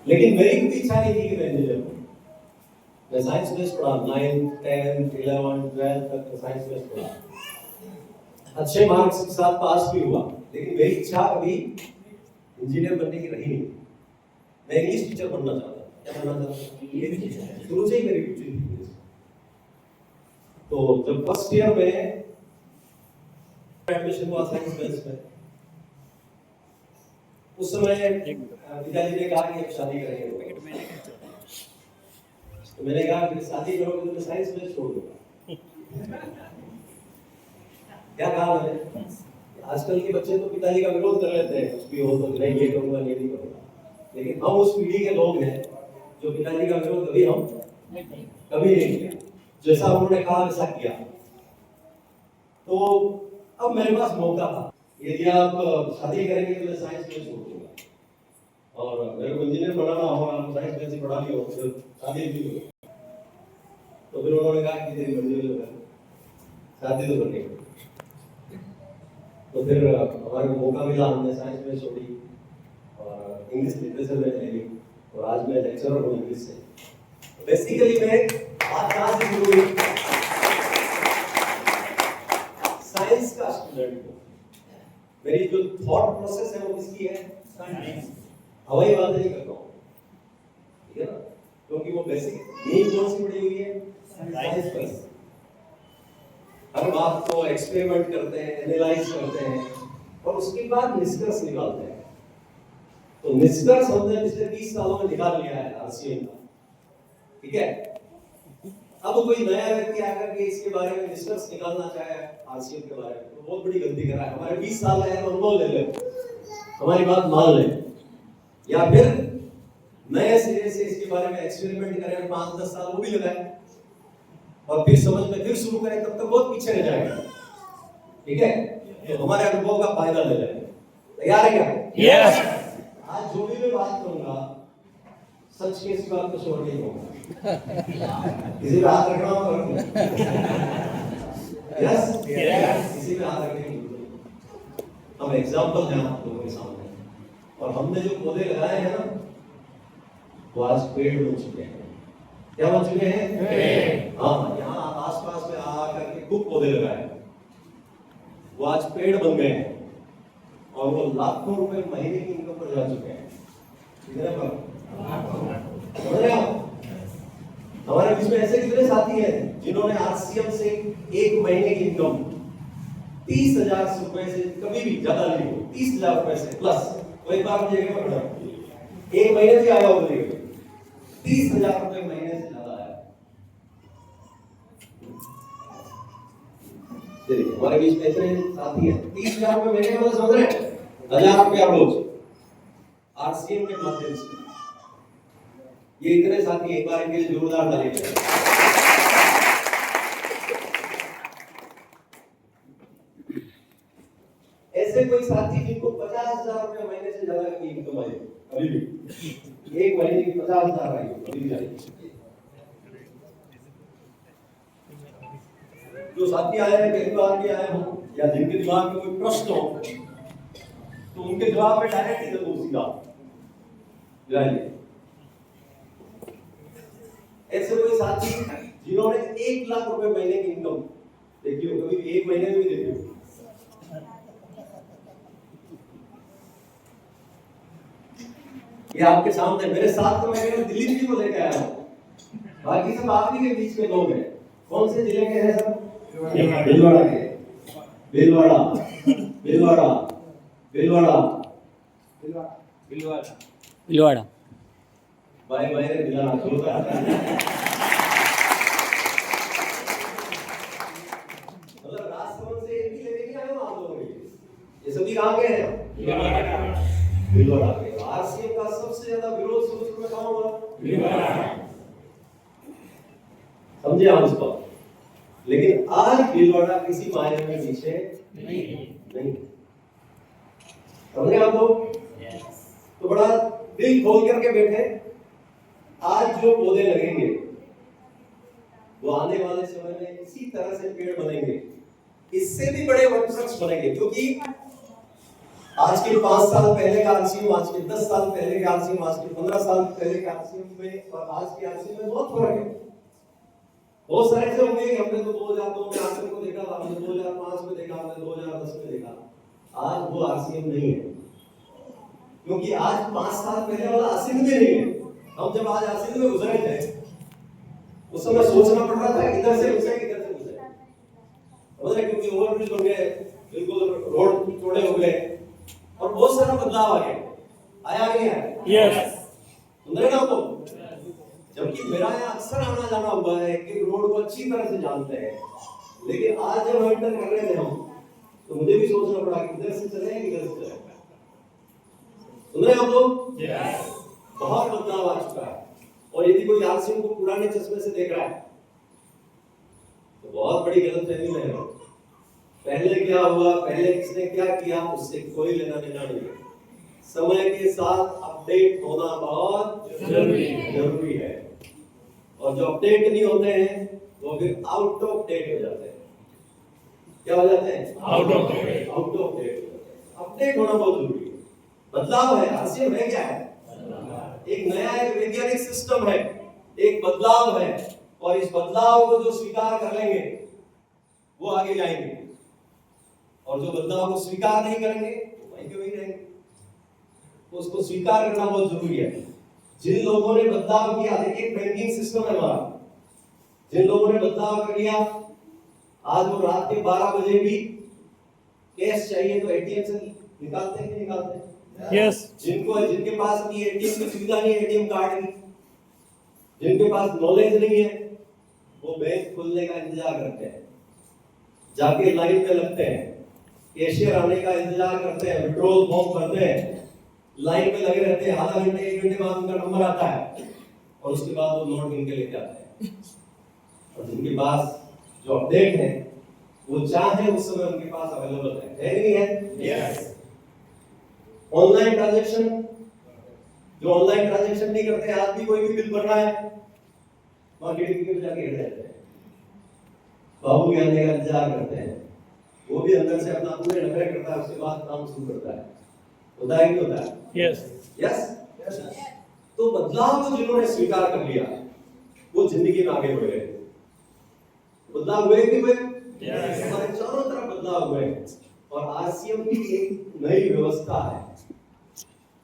लेकिन मेरी भी इच्छा नहीं थी कि मैं इंजीनियर हूँ। मैं साइंस बेस्ड पढ़ा, 9th 10th 11th 12th तक साइंस बेस्ड पढ़ा, अच्छे मार्क्स के साथ पास भी हुआ, लेकिन मेरी इच्छा कभी इंजीनियर बनने की रही नहीं। मैं इंग्लिश टीचर बनना चाहता था। क्या बनना चाहता? शुरू से ही मेरी रुचि थी। तो जब फर्स्ट ईयर में एडमिशन हुआ साइंस बेस्ड में, उस समय पिताजी ने कहा कि अब शादी करेंगे। तो मैंने कहा कि शादी करोगे तो मैं साइंस बेस्ड छोड़ दूंगा। क्या कहा मैंने? आजकल के बच्चे तो पिताजी का विरोध कर लेते हैं, कुछ भी हो तो नहीं ये करूंगा ये नहीं करूंगा, लेकिन हम उस पीढ़ी के लोग हैं जो पिताजी का विरोध कभी नहीं किया, जैसा उन्होंने कहा वैसा किया। तो अब मेरे पास मौका था, यदि आप शादी करेंगे तो मैं साइंस में छोड़ दूंगा, और मेरे को इंजीनियर बनाना होगा, आप साइंस में से पढ़ा लियो, फिर शादी भी हो। तो फिर उन्होंने कहा कि तेरी मर्जी है, शादी तो करनी है। तो फिर हमारे को मौका मिला, हमने साइंस में छोड़ी और इंग्लिश लिटरेचर में ले ली, और आज मैं लेक्चरर हूँ इंग्लिश से। बेसिकली मैं बात कहाँ से शुरू हुई? साइंस का स्टूडेंट हूँ। मेरी जो थॉट प्रोसेस है वो किसकी है? साइंस। हवाई बात नहीं करता हूँ, ठीक है ना? क्योंकि वो बेसिक नींव कौन सी पड़ी हुई है? साइंस पर। हर बात को एक्सपेरिमेंट करते हैं, एनालाइज करते हैं, और उसके बाद निष्कर्ष निकालते हैं। तो निष्कर्ष हमने पिछले 20 सालों में निकाल लिया है आरसीएम का, ठीक है? अब कोई नया व्यक्ति आकर के इसके बारे में निष्कर्ष निकालना चाहे आरसीएम के बारे में, तो बहुत बड़ी गलती कर रहा है। हमारे 20 साल का अनुभव ले ले, हमारी बात मान ले, या फिर नए सिरे से इसके बारे में एक्सपेरिमेंट करें, 5-10 साल वो भी लगाए, और फिर समझ में फिर शुरू करें, तब तक बहुत पीछे रह जाएगा, ठीक है? तो हमारे अनुभव का फायदा ले लें। तैयार है क्या? यस। आज जो भी मैं बात करूंगा, सच के सिवा कुछ और नहीं होगा। किसी पे हाथ रखना हो तो यस, किसी पे हाथ रखने की जरूरत नहीं। हम एग्जाम्पल हैं आप लोगों के सामने, और हमने जो पौधे लगाए हैं ना, वो आज पेड़ बन चुके हैं। क्या बन चुके हैं? हाँ, यहाँ आसपास में आकर के खूब पौधे लगाए, वो आज पेड़ बन गए हैं, और वो लाखों रुपए महीने की इनकम पर जा चुके हैं। कितने पर? समझ रहे हो? हमारे बीच में ऐसे कितने साथी हैं जिन्होंने आरसीएम से एक महीने की इनकम 30,000 रुपए से कभी भी ज्यादा नहीं हो, 30,000 रुपए से प्लस। तो एक बार मुझे पकड़ा, एक महीने से आया हो, 30,000 रुपए महीने से ज्यादा आया। हमारे बीच में इतने साथी हैं, 30,000 रुपए महीने में समझ रहे हैं, 1,000 रुपया रोज आरसीएम के माध्यम से। ये इतने साथी, एक बार इनके लिए जोरदार ताली बजाएं। ऐसे कोई साथी जिनको 50,000 रुपए महीने से ज्यादा की इनकम आई, अभी भी एक महीने की 50,000 आई, अभी भी आई। जो साथी आए हैं, पहली बार भी आए हो, या जिनके दिमाग में कोई प्रश्न हो, तो उनके जवाब में डायरेक्ट ही दो सीधा जाइए। ऐसे कोई साथी जिन्होंने 1 लाख रुपए महीने की इनकम देखी हो, कभी भी एक महीने में भी देखी हो? ये आपके सामने मेरे साथ, तो मैं दिल्ली जी को लेकर आया हूँ, बाकी सब आप ही के बीच में लोग हैं। कौन से जिले के हैं सब? भीलवाड़ा के। भीलवाड़ा, भीलवाड़ा, भीलवाड़ा, भीलवाड़ा, भीलवाड़ा। भाई भाई रे भीलवाड़ा छोड़ता है। मतलब राजभवन से एक भी लेने नहीं आए आप लोग, ये सभी कहाँ के हैं? भीलवाड़ा के। आरसीएम का सबसे ज्यादा विरोध शुरू में कहाँ हुआ? भीलवाड़ा। समझे आप इसको? लेकिन आज भीलवाड़ा किसी मायने में पीछे नहीं। समझे आप लोग? तो बड़ा दिल खोल करके बैठे। आज जो पौधे लगेंगे वो आने वाले समय में इसी तरह से पेड़ बनेंगे, इससे भी बड़े वृक्ष बनेंगे, क्योंकि आज के 5 साल पहले का आरसीएम, आज के 10 साल पहले का आरसीएम, आज के 15 साल पहले के आरसीएम में और आज के आरसीएम में बहुत फर्क है। बहुत सारे ऐसे होंगे कि हमने तो 2002 में आरसीएम को देखा था, हमने 2005 में देखा, हमने 2010 में देखा। आज वो आरसीएम नहीं है, क्योंकि आज 5 साल पहले वाला आरसीएम भी नहीं है। हम जब आज आरसीएम में गुजरे थे उस समय सोचना पड़ रहा था इधर से घुसे इधर से घुसे, क्योंकि ओवरब्रिज हो गए, बिल्कुल रोड चौड़े हो गए और बहुत सारा बदलाव आ गया। आया नहीं आया? यस। सुन रहे ना आपको? जबकि मेरा यहाँ अक्सर आना जाना हुआ है कि रोड को अच्छी तरह से जानते हैं, लेकिन आज जब एंटर कर रहे थे हम तो मुझे भी सोचना पड़ा कि इधर से चले या इधर से चले। सुन रहे हैं आप लोग? यस। बहुत बदलाव आ चुका है। और यदि कोई आरसीएम को पुराने चश्मे से देख रहा है तो बहुत बड़ी गलतफहमी में है। पहले क्या हुआ, पहले किसने क्या किया, उससे कोई लेना देना नहीं है। समय के साथ अपडेट होना बहुत जरूरी है। और जो अपडेट नहीं होते हैं वो फिर आउट ऑफ डेट हो जाते हैं। क्या हो जाते हैं? Out of date. Out of date हो जाते हैं। अपडेट होना बहुत जरूरी है। बदलाव है, आरसीएम है क्या है? एक नया एक वैज्ञानिक सिस्टम है, एक बदलाव है, और इस बदलाव को जो स्वीकार कर लेंगे वो आगे जाएंगे, और जो बदलाव को स्वीकार नहीं करेंगे वो वहीं के वहीं रहेंगे। तो उसको स्वीकार करना बहुत जरूरी है। जिन लोगों ने बदलाव किया, देखिए बैंकिंग सिस्टम है हमारा, जिन लोगों ने बदलाव कर लिया, आज वो रात के 12 बजे भी कैश चाहिए तो एटीएम से निकालते हैं कि निकालते हैं? यस। जिनके पास अभी एटीएम की सुविधा नहीं है, एटीएम कार्ड की, जिनके पास नॉलेज नहीं है, वो बैंक खुलने का इंतजार करते हैं, जाके लाइन में लगते हैं, कैशियर आने का इंतजार करते हैं, विड्रॉल फॉर्म भरते हैं, लाइन में लगे रहते हैं, आधा घंटे 1 घंटे बाद उनका नंबर आता है और उसके बाद वो नोट गिन के लेके आते हैं। और जिनके पास जो अपडेट है वो चाहे उस समय उनके पास अवेलेबल है नहीं है? यस। ऑनलाइन ट्रांजैक्शन, जो ऑनलाइन ट्रांजैक्शन नहीं करते, आज भी कोई भी बिल भर रहा है मार्केटिंग के जाके हिट जाते हैं, बाबू के आने का इंतजार करते हैं, वो भी अंदर से अपना पूरे नखरे करता है, उसके बाद काम शुरू करता है। होता है कि होता है? यस। यस। तो बदलाव को जिन्होंने स्वीकार कर लिया वो जिंदगी में आगे बढ़ गए। बदलाव हुए कि हुए? यस। हमारे चारों तरफ बदलाव हुए और आरसीएम की एक नई व्यवस्था है।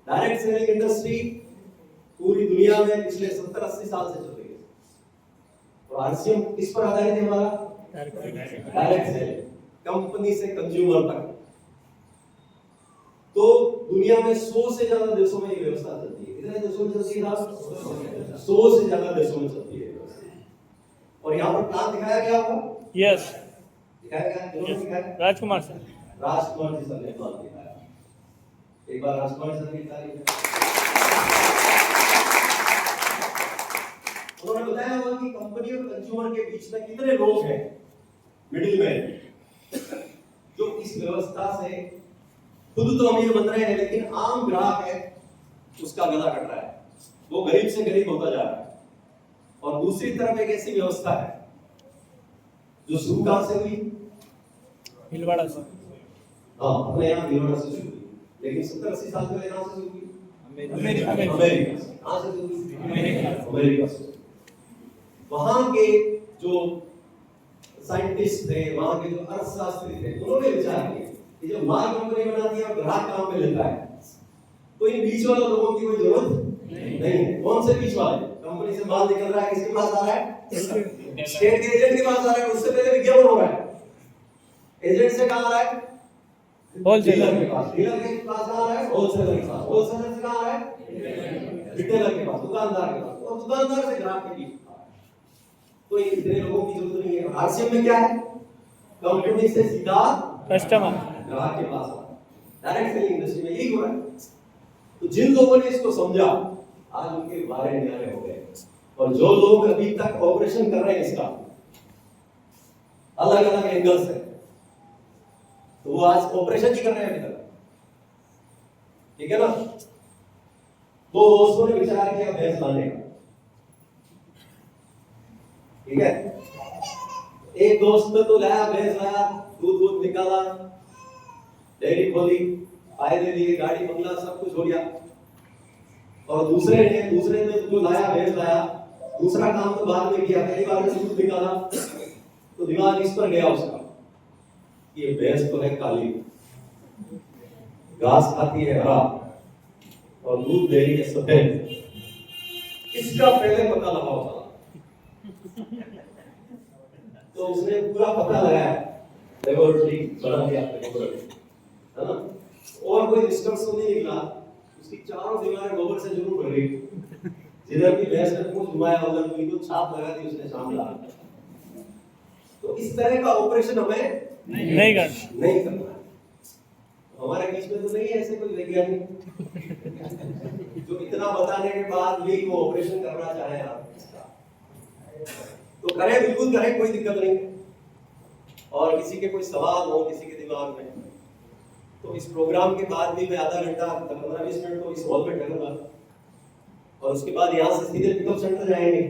डायरेक्ट सेलिंग इंडस्ट्री पूरी दुनिया में पिछले 70-80 साल से चल रही है और आरसीएम किस पर आधारित है हमारा? डायरेक्ट सेलिंग, कंपनी से कंज्यूमर तक। तो दुनिया में 100 से ज्यादा देशों में ये व्यवस्था चलती है। कितने देशों में चलती है? 100 से ज्यादा देशों में चलती है। और यहाँ पर प्लान दिखाया गया आपको? यस। दिखाया गया? किन्होंने दिखाया? राजकुमार सर। राजकुमार जी सर ने प्लान दिखाया। एक बार राजकुमार सर की तारीफ। उन्होंने बताया हुआ कि कंपनी और कंज्यूमर के बीच में कितने लोग हैं मिडिल में, जो इस व्यवस्था से खुद तो अमीर बन रहे हैं लेकिन आम ग्राहक है उसका गला कट रहा है, वो गरीब से गरीब होता जा रहा है। और दूसरी तरफ एक ऐसी व्यवस्था है जो शुरू कहां से हुई? भीलवाड़ा से। हाँ, अपने यहाँ भीलवाड़ा से शुरू हुई, लेकिन 70-80 साल पहले कहां से शुरू हुई? अमेरिका। कहां से शुरू हुई? अमेरिका से। वहां के जो साइंटिस्ट थे, वहां के जो अर्थशास्त्री थे, उन्होंने विचार किया कि जब माल कंपनी बनाती है और ग्राहक काम पे लेता है तो इन बीच वाले लोगों की कोई जरूरत नहीं है। कौन से बीच वाले? कंपनी से माल निकल रहा है, किसके पास आ रहा है? स्टेट के एजेंट के पास आ रहा है। उससे पहले विज्ञापन हो रहा है, एजेंट से कहां आ रहा है? होलसेलर के पास। डीलर के पास कहां आ रहा है? होलसेलर के पास। होलसेलर से कहां आ रहा है? रिटेलर के पास, दुकानदार के पास, और दुकानदार से ग्राहक के बीच। तो इतने लोगों की जरूरत नहीं है। आरसीएम में क्या है? कंपनी से सीधा कस्टमर ग्राहक के पास, डायरेक्ट सेलिंग इंडस्ट्री में यही हो रहा है। तो जिन लोगों ने इसको समझा आज उनके बारे न्यारे हो गए, और जो लोग अभी तक ऑपरेशन कर रहे हैं इसका अलग अलग एंगल से, तो वो आज ऑपरेशन ही कर रहे हैं अभी तक। ठीक है ना? दो दोस्तों ने विचार किया भैंस लाने का। ठीक है, एक दोस्त ने तो लाया भैंस, लाया दूध निकाला, डेयरी खोली, फायदे दिए, गाड़ी बंगला सब कुछ हो गया। और दूसरे ने जो लाया भैंस लाया, दूसरा काम तो बाद में किया। पहली बार दूध निकाला तो दिमाग इस पर गया उसका, ये भैंस तो है काली, घास खाती है हरा और दूध दे रही है सफेद, इसका पहले पता लगाओ था। तो उसने पूरा पता लगाया, लेबोरेटरी बना दिया लेबोरेटरी, है ना। और कोई निष्कर्ष तो नहीं निकला, उसकी चारों दीवारें गोबर से जरूर भर गई। जिधर भी भैंस ने पूंछ घुमाया उधर बिल्कुल छाप लगा दी उसने सामने। तो इस तरह का ऑपरेशन हमें नहीं करना। नहीं करना है। हमारे बीच में तो नहीं है ऐसे कोई वैज्ञानिक जो इतना बताने के बाद भी वो ऑपरेशन करना चाहे आप, तो करें, बिल्कुल करें, कोई दिक्कत नहीं। और किसी के कोई सवाल हो किसी के दिमाग में, तो इस प्रोग्राम के बाद भी मैं आधा घंटा 15-20 मिनट तो इस हॉल में ठहरूंगा और उसके बाद यहाँ से सीधे पिकअप सेंटर जाएंगे।